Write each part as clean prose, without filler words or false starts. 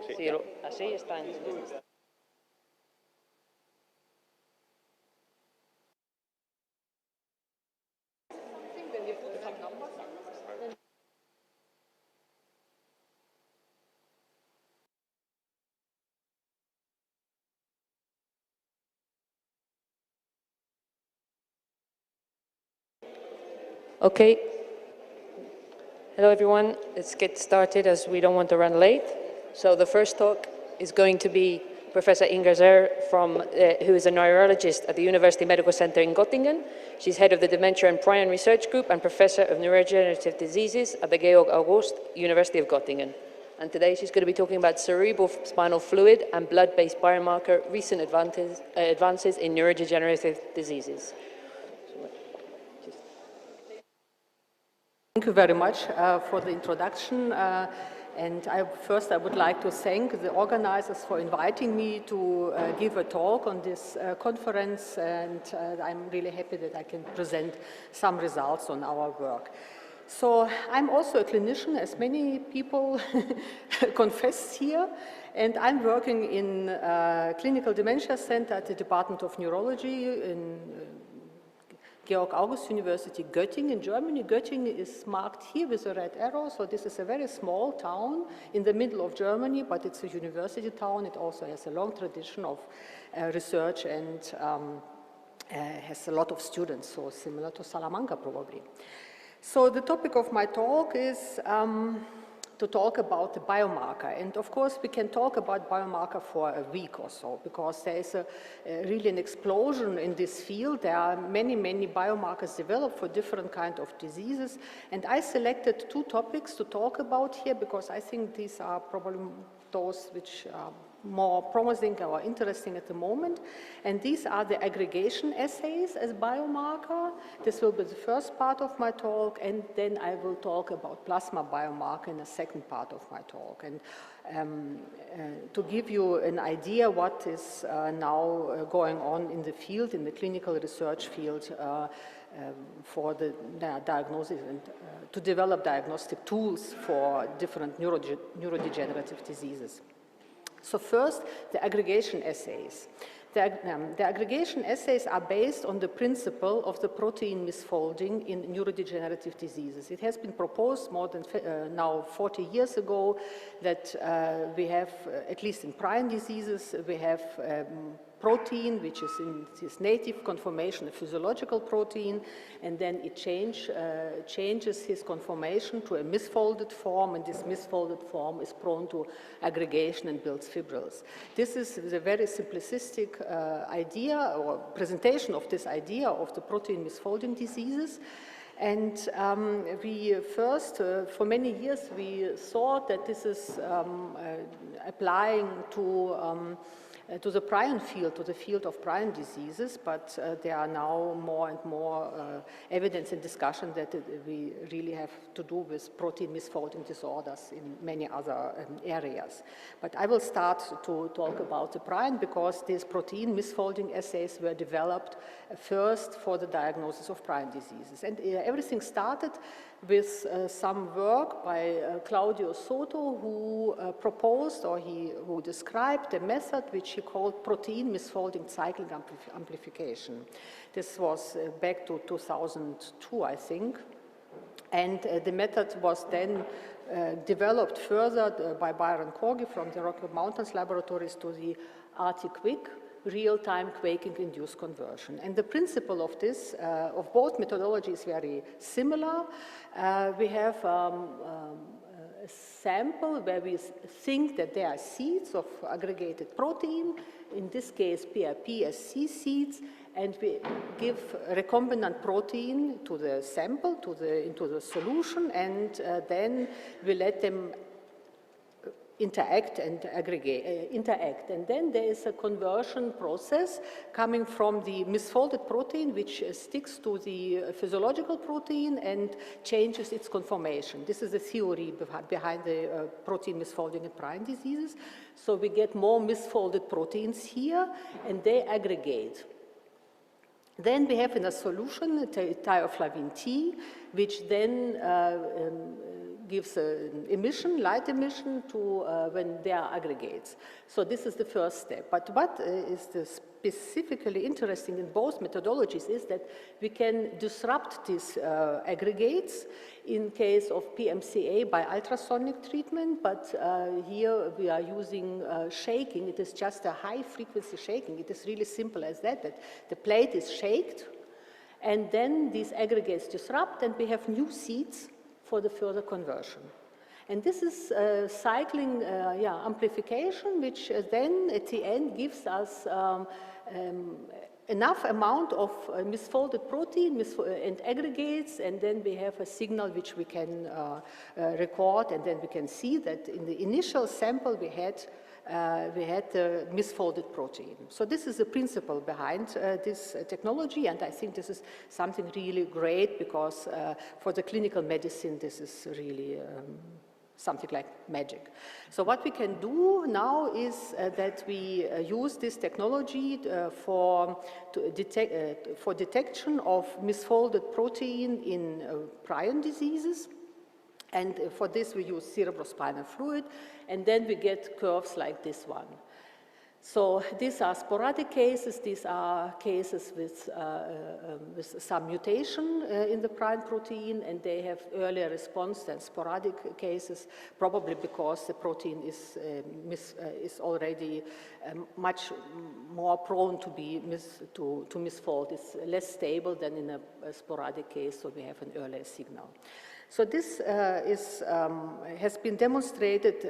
Sí, así está. Okay. Hello, everyone. Let's get started as we don't want to run late. So the first talk is going to be Professor Igna Zerr, who is a neurologist at the University Medical Center in Göttingen. She's head of the Dementia and Prion Research Group and professor of neurodegenerative diseases at the Georg University of Göttingen. And today she's going to be talking about cerebrospinal fluid and blood-based biomarker recent advances in neurodegenerative diseases. Thank you very much for the introduction. And first I would like to thank the organizers for inviting me to give a talk on this conference, and I'm really happy that I can present some results on our work. So I'm also a clinician, as many people confess here, and I'm working in a clinical dementia center at the Department of Neurology in Georg University, Göttingen, Germany. Göttingen is marked here with a red arrow, so this is a very small town in the middle of Germany, but it's a university town. It also has a long tradition of research and has a lot of students, so similar to Salamanca probably. So the topic of my talk is to talk about the biomarker. And of course, we can talk about biomarker for a week or so, because there is really an explosion in this field. There are many, many biomarkers developed for different kinds of diseases. And I selected two topics to talk about here, because I think these are probably those which are more promising or interesting at the moment. And these are the aggregation assays as biomarker. This will be the first part of my talk, and then I will talk about plasma biomarker in the second part of my talk. And to give you an idea what is now going on in the field, in the clinical research field, for the diagnosis and to develop diagnostic tools for different neurodegenerative diseases. So first, the aggregation assays. The aggregation assays are based on the principle of the protein misfolding in neurodegenerative diseases. It has been proposed more than now 40 years ago that we have, at least in prion diseases, we have protein, which is in its native conformation, a physiological protein, and then it changes his conformation to a misfolded form, and this misfolded form is prone to aggregation and builds fibrils. This is a very simplistic idea or presentation of this idea of the protein misfolding diseases. And we first, for many years, we thought that this is applying to the prion field, to the field of prion diseases, but there are now more and more evidence and discussion that we really have to do with protein misfolding disorders in many other areas. But I will start to talk about the prion, because these protein misfolding assays were developed first for the diagnosis of prion diseases. And everything started with some work by Claudio Soto, who proposed, or who described a method which he called protein misfolding cyclic amplification. This was back to 2002, I think. And the method was then developed further by Byron Corgi from the Rocky Mountains Laboratories to the RT-QuIC, real-time quaking-induced conversion. And the principle of this, of both methodologies, is very similar. We have a sample where we think that there are seeds of aggregated protein, in this case PRP as C seeds, and we give recombinant protein to the sample, into the solution, and then we let them interact and aggregate, and then there is a conversion process coming from the misfolded protein, which sticks to the physiological protein and changes its conformation. This is the theory behind the protein misfolding in prion diseases. So we get more misfolded proteins here, and they aggregate. Then we have in a solution thioflavin T, which then gives an emission, light emission to when there are aggregates. So this is the first step. But what is specifically interesting in both methodologies is that we can disrupt these aggregates in case of PMCA by ultrasonic treatment, but here we are using shaking. It is just a high frequency shaking. It is really simple as that the plate is shaked, and then these aggregates disrupt, and we have new seeds for the further conversion. And this is cycling amplification, which then at the end gives us enough amount of misfolded protein and aggregates, and then we have a signal which we can record, and then we can see that in the initial sample we had the misfolded protein. So this is the principle behind this technology, and I think this is something really great because for the clinical medicine this is really something like magic. So what we can do now is that we use this technology for detection of misfolded protein in prion diseases. And for this we use cerebrospinal fluid, and then we get curves like this one. So these are sporadic cases. These are cases with some mutation in the prion protein, and they have earlier response than sporadic cases, probably because the protein is already much more prone to be misfold. It's less stable than in a sporadic case, so we have an earlier signal. So this has been demonstrated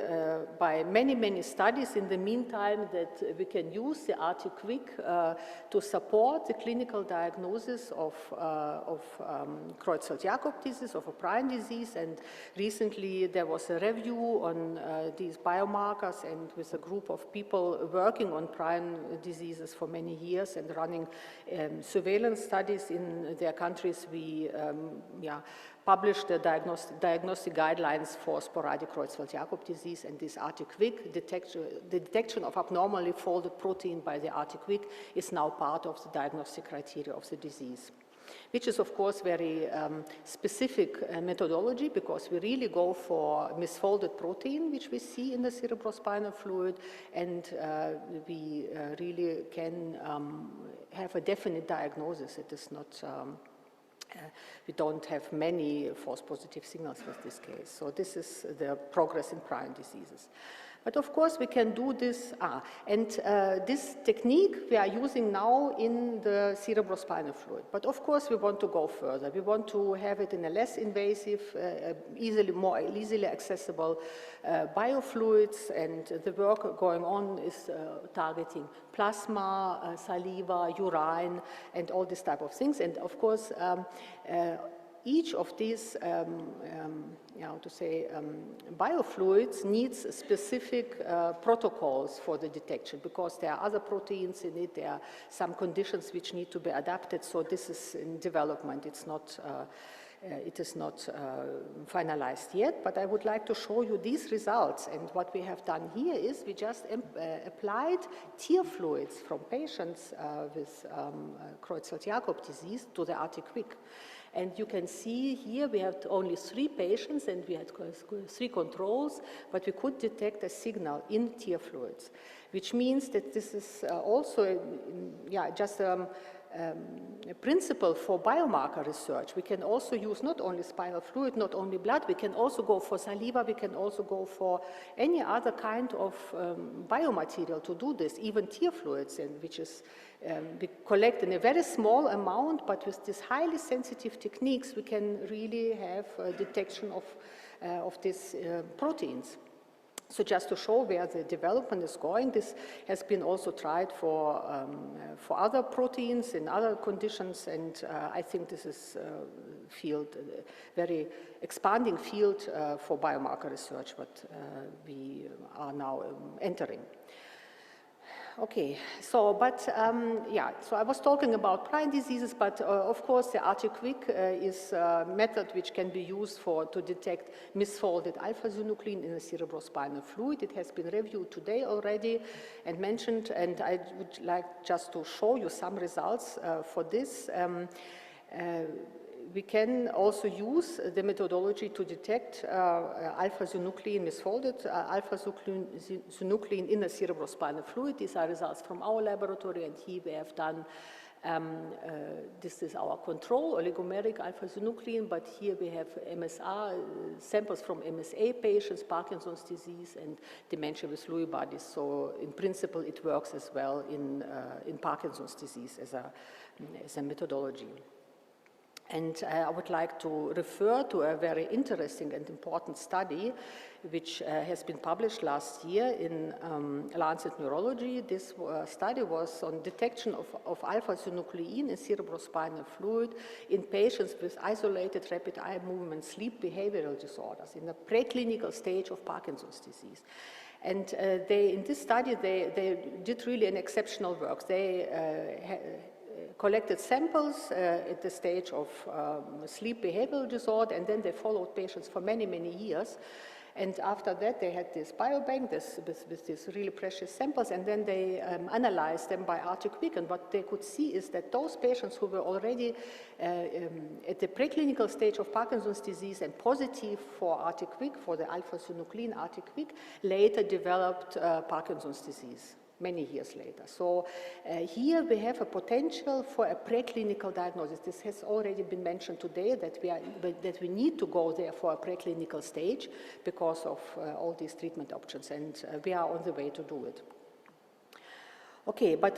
by many studies in the meantime that we can use the RT-QuIC to support the clinical diagnosis of Creutzfeldt-Jakob disease, of a prion disease, and recently there was a review on these biomarkers, and with a group of people working on prion diseases for many years and running surveillance studies in their countries, we published the diagnostic guidelines for sporadic Creutzfeldt-Jakob disease, and this RT-QuIC the detection of abnormally folded protein by the RT-QuIC is now part of the diagnostic criteria of the disease, which is of course very specific methodology, because we really go for misfolded protein, which we see in the cerebrospinal fluid, and we really can have a definite diagnosis. It is not we don't have many false positive signals with this case. So this is the progress in prion diseases. But of course we can do this, this technique we are using now in the cerebrospinal fluid. But of course we want to go further. We want to have it in a less invasive, more easily accessible biofluids, and the work going on is targeting plasma, saliva, urine, and all these type of things. And of course each of these biofluids needs specific protocols for the detection, because there are other proteins in it, there are some conditions which need to be adapted, so this is in development. It's not, it is not finalized yet, but I would like to show you these results. And what we have done here is we just applied tear fluids from patients with Creutzfeldt-Jakob disease to the RT-QuIC. And you can see here we had only 3 patients and we had 3 controls, but we could detect a signal in tear fluids, which means that this is also just a principle for biomarker research. We can also use not only spinal fluid, not only blood, we can also go for saliva, we can also go for any other kind of biomaterial to do this, even tear fluids, and which is we collect in a very small amount, but with these highly sensitive techniques, we can really have detection of these proteins. So just to show where the development is going, this has been also tried for other proteins in other conditions, and I think this is a field, a very expanding field for biomarker research, what we are now entering. Okay, so, but, so I was talking about prion diseases, but of course the RT-QuIC is a method which can be used to detect misfolded alphazonuclein in the cerebrospinal fluid. It has been reviewed today already and mentioned, and I would like just to show you some results for this. we can also use the methodology to detect alphazonuclein misfolded, alphazonuclein in the cerebrospinal fluid. These are results from our laboratory, and here we have done, this is our control, oligomeric alphazonuclein, but here we have MSR, samples from MSA patients, Parkinson's disease, and dementia with Lewy bodies. So in principle, it works as well in Parkinson's disease as a methodology. And I would like to refer to a very interesting and important study which has been published last year in Lancet Neurology. This study was on detection of alphazonuclein in cerebrospinal fluid in patients with isolated rapid eye movement sleep behavioral disorders in the preclinical stage of Parkinson's disease. And in this study, they did really an exceptional work. They collected samples at the stage of sleep behavioral disorder, and then they followed patients for many, many years. And after that, they had this biobank with these really precious samples, and then they analyzed them by RT-QuIC. And what they could see is that those patients who were already at the preclinical stage of Parkinson's disease and positive for RT-QuIC, for the alphazonuclein RT-QuIC, later developed Parkinson's disease many years later. So here we have a potential for a preclinical diagnosis. This has already been mentioned today that we need to go there for a preclinical stage because of all these treatment options, and we are on the way to do it. Okay, but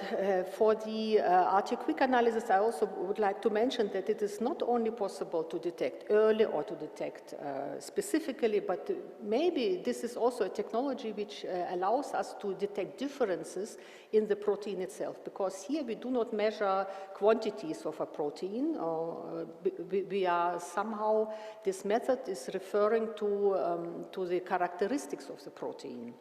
for the RT-QuIC analysis, I also would like to mention that it is not only possible to detect early or to detect specifically, but maybe this is also a technology which allows us to detect differences in the protein itself, because here we do not measure quantities of a protein, or we are somehow, this method is referring to the characteristics of the protein.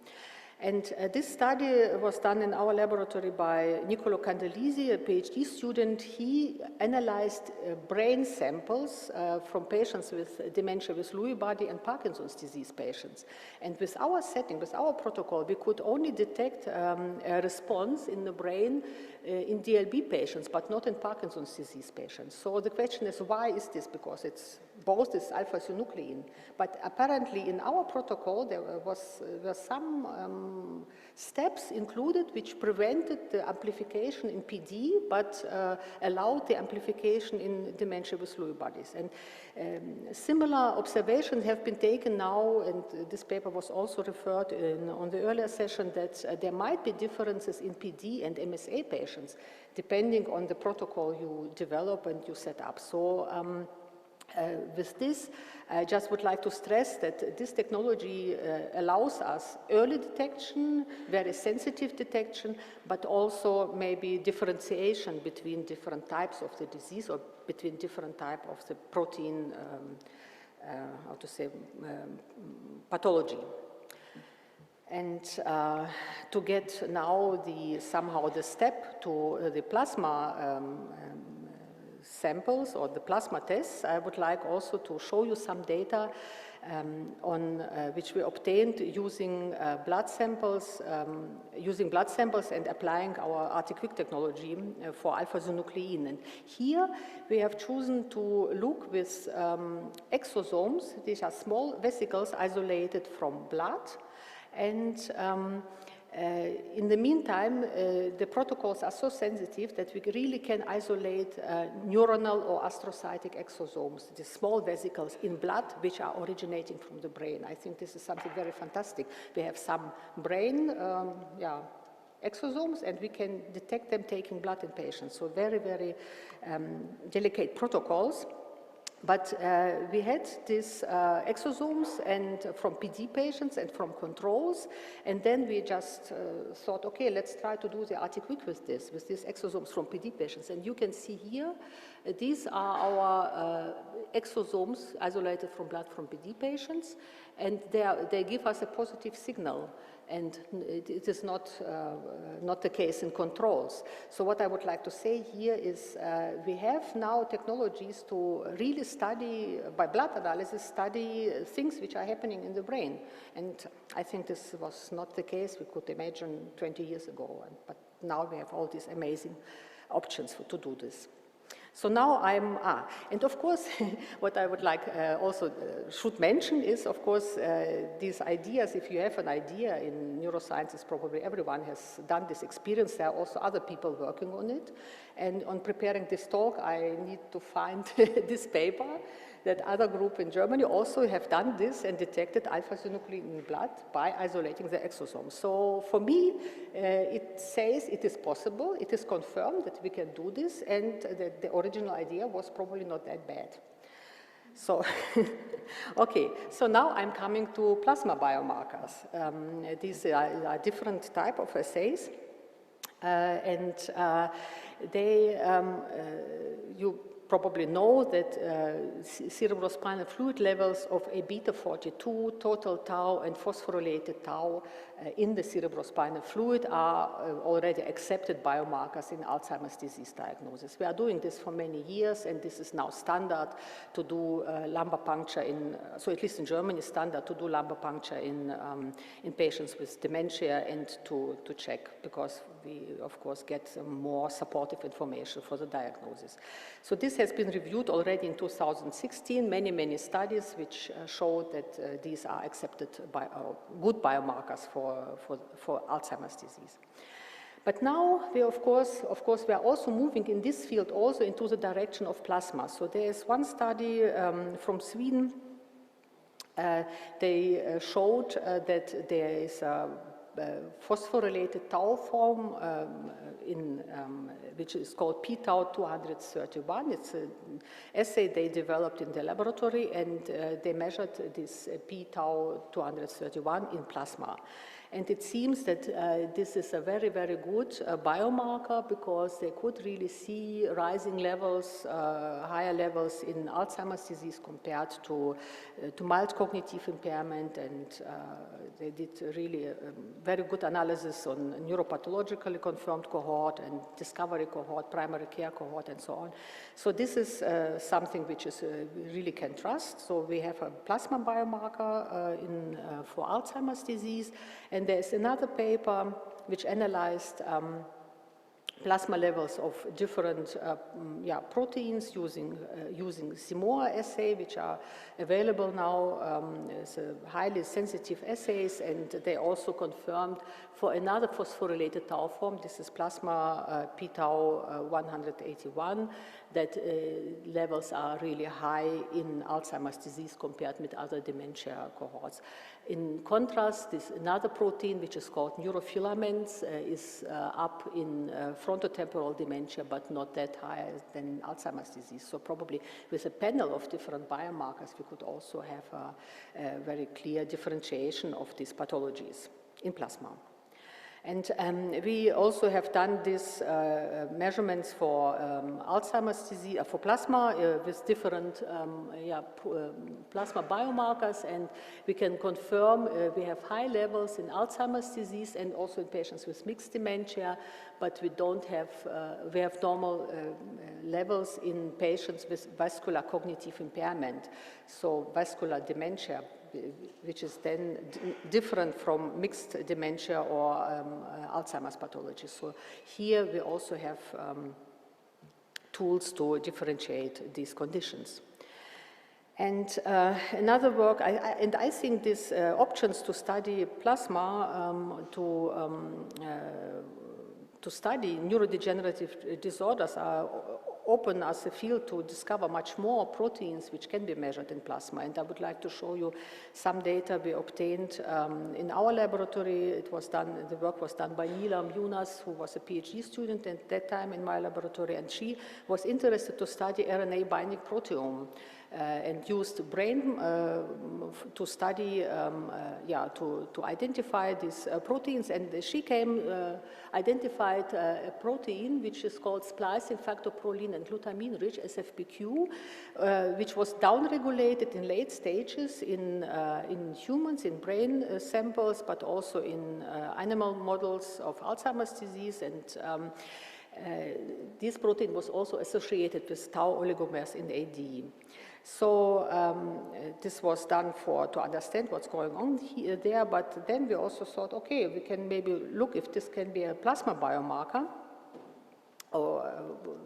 And this study was done in our laboratory by Niccolo Candelisi, a PhD student. He analyzed brain samples from patients with dementia with Lewy body and Parkinson's disease patients. And with our setting, with our protocol, we could only detect a response in the brain in DLB patients, but not in Parkinson's disease patients. So the question is, why is this? Because it's both is alphazonuclein. But apparently in our protocol, there were some steps included which prevented the amplification in PD, but allowed the amplification in dementia with Lewy bodies. And similar observations have been taken now, and this paper was also referred on the earlier session, that there might be differences in PD and MSA patients, depending on the protocol you develop and you set up. So with this, I just would like to stress that this technology allows us early detection, very sensitive detection, but also maybe differentiation between different types of the disease or between different types of the protein, pathology. And to get now somehow the step to the plasma samples or the plasma tests, I would like also to show you some data on which we obtained using blood samples, and applying our RT-QuIC technology for alphazonuclein. And here we have chosen to look with exosomes. These are small vesicles isolated from blood. And in the meantime, the protocols are so sensitive that we really can isolate neuronal or astrocytic exosomes, the small vesicles in blood which are originating from the brain. I think this is something very fantastic. We have some brain exosomes, and we can detect them taking blood in patients. So very, very delicate protocols. But we had these exosomes and from PD patients and from controls, and then we just thought, okay, let's try to do the RT-QuIC with these exosomes from PD patients. And you can see here, these are our exosomes isolated from blood from PD patients, and they give us a positive signal. And it is not the case in controls. So what I would like to say here is we have now technologies to really study, by blood analysis, study things which are happening in the brain. And I think this was not the case we could imagine 20 years ago. But now we have all these amazing options to do this. So now and of course, what I would like also should mention is, of course, these ideas, if you have an idea in neurosciences, probably everyone has done this experience. There are also other people working on it. And on preparing this talk, I need to find this paper that other group in Germany also have done this and detected alphazonuclein in blood by isolating the exosomes. So for me, it says it is possible, it is confirmed that we can do this, and that the original idea was probably not that bad. So, okay, so now I'm coming to plasma biomarkers. These are different type of assays, you probably know that cerebrospinal fluid levels of A-beta-42, total tau, and phosphorylated tau in the cerebrospinal fluid are already accepted biomarkers in Alzheimer's disease diagnosis. We are doing this for many years, and this is now standard to do lumbar puncture so at least in Germany, standard to do lumbar puncture in patients with dementia and to check, because we, of course, get more supportive information for the diagnosis. So this has been reviewed already in 2016, many studies which show that these are accepted by good biomarkers for Alzheimer's disease. But now we, of course, we are also moving in this field also into the direction of plasma. So there is one study from Sweden. They showed that there is a phosphorylated tau form which is called p-tau 231. It's an assay they developed in the laboratory, and they measured this p-tau 231 in plasma. And it seems that this is a very good biomarker, because they could really see rising levels, higher levels in Alzheimer's disease compared to mild cognitive impairment, and they did really very good analysis on neuropathologically confirmed cohort and discovery cohort, primary care cohort, and so on. So this is something which is really can trust. So we have a plasma biomarker for Alzheimer's disease, and there's another paper which analyzed plasma levels of different proteins using Simoa assay, which are available now. It's a highly sensitive assays, and they also confirmed for another phosphorylated tau form, this is plasma p-tau 181, that levels are really high in Alzheimer's disease compared with other dementia cohorts. In contrast, this another protein, which is called Neurofilaments, is up in frontotemporal dementia, but not that high than Alzheimer's disease. So probably with a panel of different biomarkers, we could also have a very clear differentiation of these pathologies in plasma. And we also have done these measurements for Alzheimer's disease, for plasma with different plasma biomarkers, and we can confirm we have high levels in Alzheimer's disease and also in patients with mixed dementia, but we don't have, we have normal levels in patients with vascular cognitive impairment, so vascular dementia, which is then different from mixed dementia or Alzheimer's pathology. So here we also have tools to differentiate these conditions. And another work, I think these options to study plasma, to study neurodegenerative disorders are open as a field to discover much more proteins which can be measured in plasma. And I would like to show you some data we obtained in our laboratory. It was done, the work was done by Nilam Yunus, who was a PhD student at that time in my laboratory, and she was interested to study RNA binding proteome. And used brain to study, to identify these proteins. And she identified a protein which is called splicing factor proline and glutamine rich, SFPQ, which was downregulated in late stages in humans, in brain samples, but also in animal models of Alzheimer's disease. And this protein was also associated with tau oligomers in AD. So this was done to understand what's going on there, but then we also thought, okay, we can maybe look if this can be a plasma biomarker.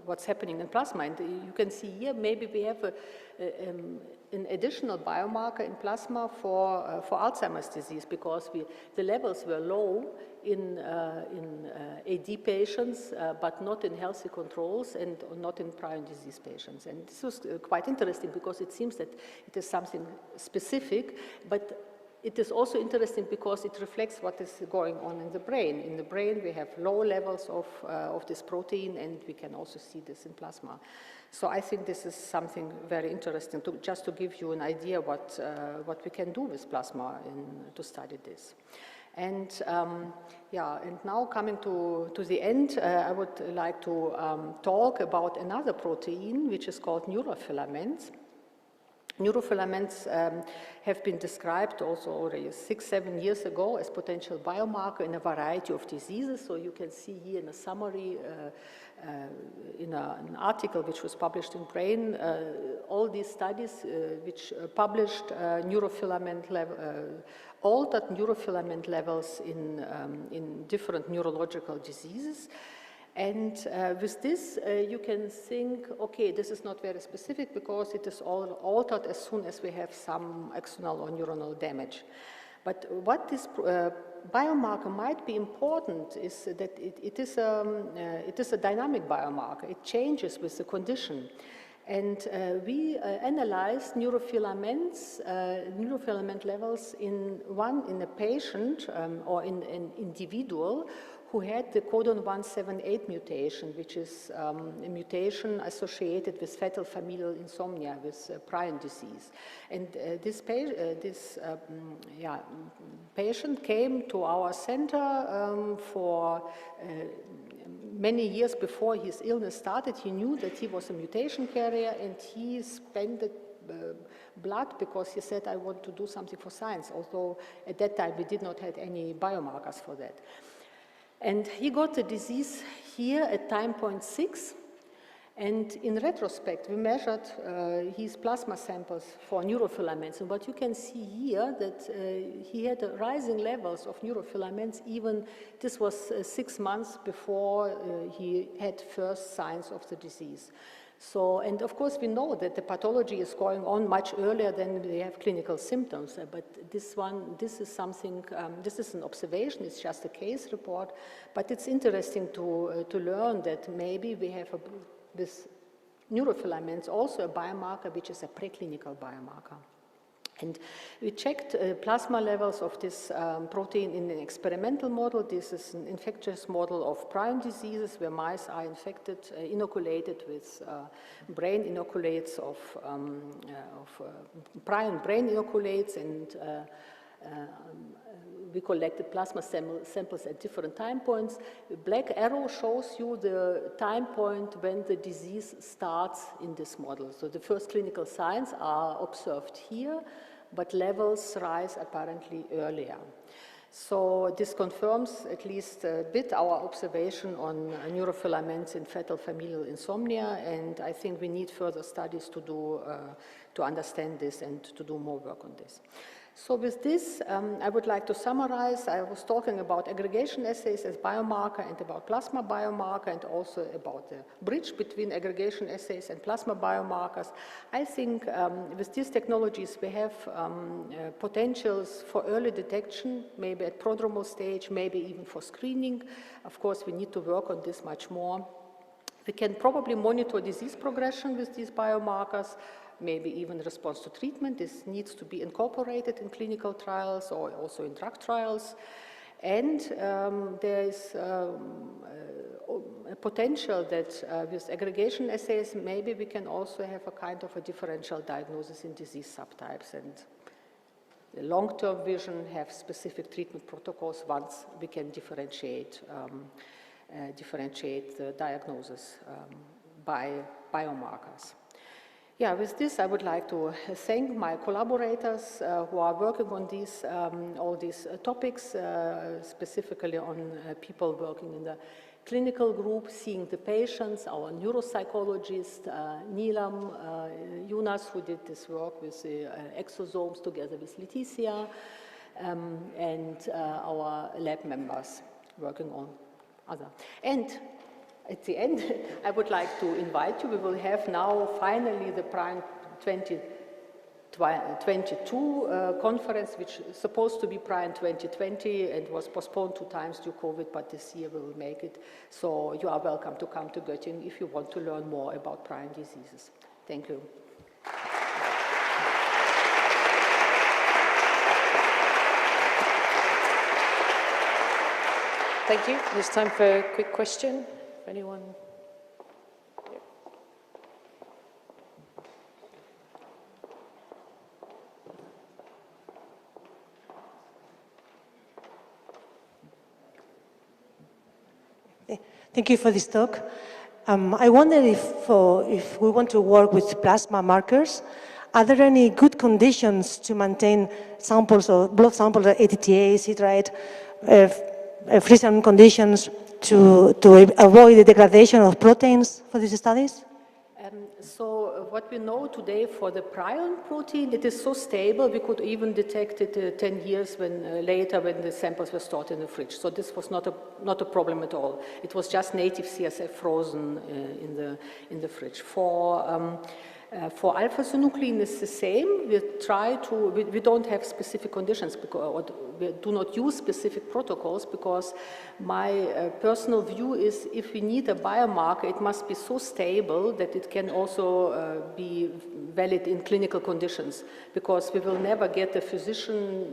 what's happening in plasma. And you can see here, maybe we have an additional biomarker in plasma for Alzheimer's disease, because the levels were low in AD patients, but not in healthy controls and not in prion disease patients. And this was quite interesting, because it seems that it is something specific, but it is also interesting because it reflects what is going on in the brain. In the brain, we have low levels of this protein, and we can also see this in plasma. So I think this is something very interesting, just to give you an idea what we can do with plasma to study this. And yeah, and now coming to the end, I would like to talk about another protein, which is called neurofilaments. Neurofilaments have been described also already 6-7 years ago as potential biomarker in a variety of diseases. So you can see here in a summary, in an article which was published in Brain, all these studies which published neurofilament level, altered neurofilament levels in different neurological diseases. And with this, you can think, okay, this is not very specific because it is all altered as soon as we have some axonal or neuronal damage. But what this biomarker might be important is that it is a dynamic biomarker. It changes with the condition. And we analyzed neurofilament levels in a patient or in an individual who had the codon 178 mutation, which is a mutation associated with fetal familial insomnia, with prion disease. And this patient came to our center for many years before his illness started. He knew that he was a mutation carrier, and he spent blood because he said, I want to do something for science, although at that time we did not have any biomarkers for that. And he got the disease here at time point 6. And in retrospect, we measured his plasma samples for neurofilaments. And what you can see here, that he had rising levels of neurofilaments, even this was 6 months before he had first signs of the disease. So, and of course we know that the pathology is going on much earlier than we have clinical symptoms, but this is something, this is an observation, it's just a case report, but it's interesting to learn that maybe we have with neurofilaments also a biomarker which is a preclinical biomarker. And we checked plasma levels of this protein in an experimental model. This is an infectious model of prion diseases where mice are infected, inoculated with brain inoculates of prion brain inoculates, and we collected plasma samples at different time points. The black arrow shows you the time point when the disease starts in this model. So the first clinical signs are observed here, but levels rise apparently earlier. So this confirms at least a bit our observation on neurofilaments in fetal familial insomnia, and I think we need further studies to do to understand this and to do more work on this. So with this, I would like to summarize. I was talking about aggregation assays as biomarker and about plasma biomarker, and also about the bridge between aggregation assays and plasma biomarkers. I think with these technologies we have potentials for early detection, maybe at prodromal stage, maybe even for screening. Of course, we need to work on this much more. We can probably monitor disease progression with these biomarkers, maybe even response to treatment. This needs to be incorporated in clinical trials or also in drug trials. And there is a potential that with aggregation assays, maybe we can also have a kind of a differential diagnosis in disease subtypes, and the long-term vision have specific treatment protocols once we can differentiate the diagnosis by biomarkers. Yeah, with this I would like to thank my collaborators who are working on these, all these topics, specifically on people working in the clinical group, seeing the patients, our neuropsychologist, Nilam, Jonas, who did this work with the exosomes together with Leticia, and our lab members working on other. And at the end, I would like to invite you. We will have now finally the prion 2022 conference, which is supposed to be prion 2020 and was postponed 2 times due to COVID, but this year we will make it. So you are welcome to come to Göttingen if you want to learn more about prion diseases. Thank you. Thank you. There's time for a quick question. If anyone? Thank you for this talk. I wonder if we want to work with plasma markers, are there any good conditions to maintain samples or blood samples, ATTA, citrate, freezing conditions to avoid the degradation of proteins for these studies? So what we know today for the prion protein, it is so stable we could even detect it 10 years later when the samples were stored in the fridge. So this was not a problem at all. It was just native CSF frozen in the fridge. For alphazonuclein it's the same. We don't have specific conditions or we do not use specific protocols because my personal view is if we need a biomarker, it must be so stable that it can also be valid in clinical conditions because we will never get the physician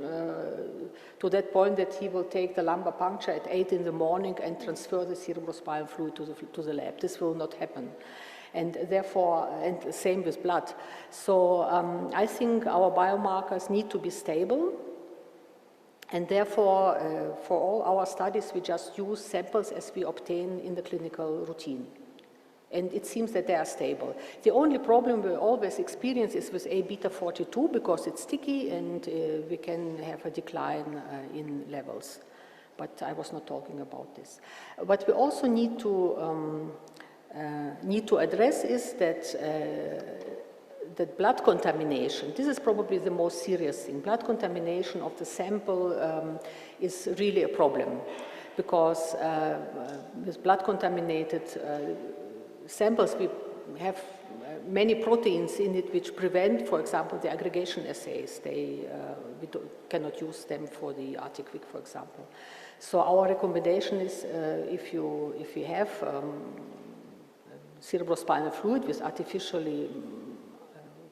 to that point that he will take the lumbar puncture at 8 in the morning and transfer the cerebrospinal fluid to the lab. This will not happen. And therefore, and same with blood. So I think our biomarkers need to be stable. And therefore, for all our studies, we just use samples as we obtain in the clinical routine. And it seems that they are stable. The only problem we always experience is with A-beta 42 because it's sticky and we can have a decline in levels. But I was not talking about this. What we also need to address is that blood contamination, this is probably the most serious thing. Blood contamination of the sample is really a problem because with blood contaminated samples we have many proteins in it which prevent, for example, the aggregation assays. We cannot use them for the RT-QuIC, for example. So our recommendation is if you have cerebrospinal fluid with artificially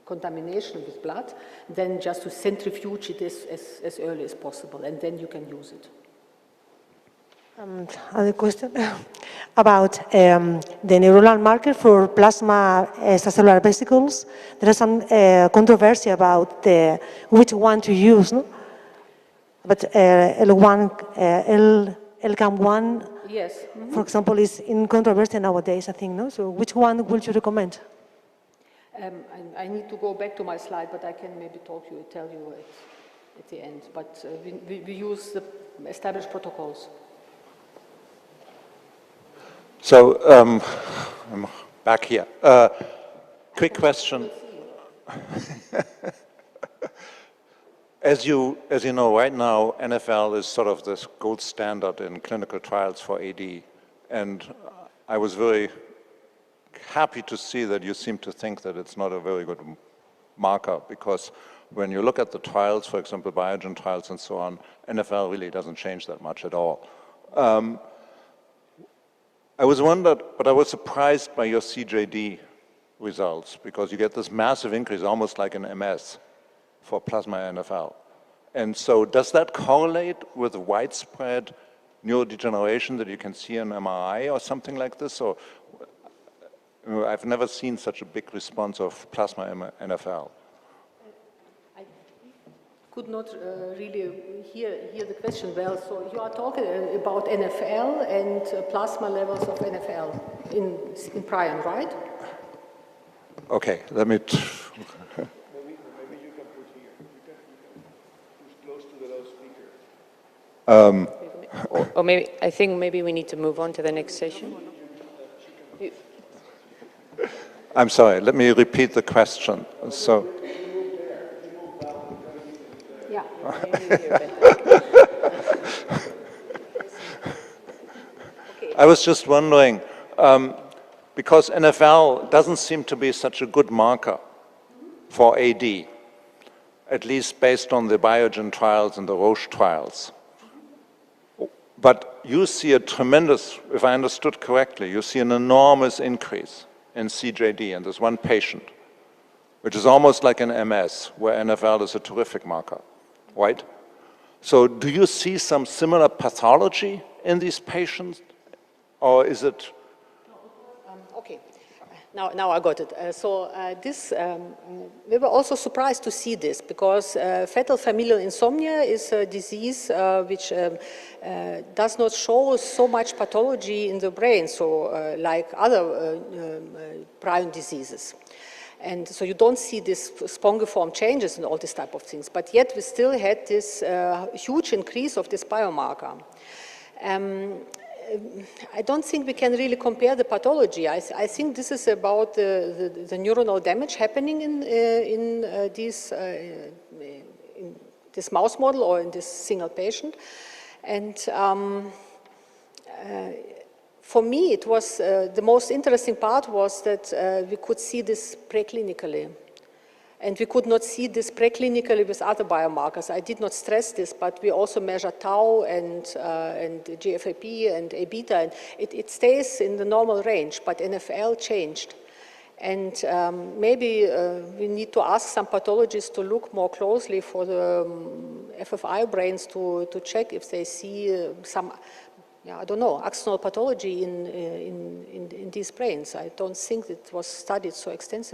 contamination with blood, then just to centrifuge it as early as possible, and then you can use it. Other question about the neuronal marker for plasma extracellular vesicles. There is some controversy about which one to use, no? But LCAM1, yes. For example, is in controversy nowadays, I think, no? So which one would you recommend? I need to go back to my slide, but I can maybe tell you at the end. But we use the established protocols. So I'm back here. Quick question. As you know, right now, NFL is sort of this gold standard in clinical trials for AD. And I was very happy to see that you seem to think that it's not a very good marker, because when you look at the trials, for example, Biogen trials and so on, NFL really doesn't change that much at all. I was wondered, but I was surprised by your CJD results, because you get this massive increase, almost like an MS, for plasma NFL. And so does that correlate with widespread neurodegeneration that you can see in MRI or something like this? Or I've never seen such a big response of plasma NFL. I could not really hear the question well. So you are talking about NFL and plasma levels of NFL in prion, right? Okay, let me... Maybe you can put here. You can push close to the loudspeaker. Or maybe, I think maybe we need to move on to the next session. I'm sorry, let me repeat the question. So, Yeah. I was just wondering, because NFL doesn't seem to be such a good marker for AD, at least based on the Biogen trials and the Roche trials. But you see a tremendous, if I understood correctly, you see an enormous increase in CJD in this one patient, which is almost like an MS, where NFL is a terrific marker, right? So do you see some similar pathology in these patients, or is it? Okay, now I got it. We were also surprised to see this because fetal familial insomnia is a disease which does not show so much pathology in the brain, so like other prion diseases. And so you don't see this spongiform changes and all this type of things, but yet we still had this huge increase of this biomarker. I don't think we can really compare the pathology. I think this is about the neuronal damage happening in this mouse model or in this single patient. And for me, it was the most interesting part was that we could see this preclinically. And we could not see this preclinically with other biomarkers. I did not stress this, but we also measure tau and GFAP and A-beta, and it stays in the normal range, but NFL changed. And maybe we need to ask some pathologists to look more closely for the FFI brains to check if they see some, I don't know, axonal pathology in these brains. I don't think it was studied so extensively.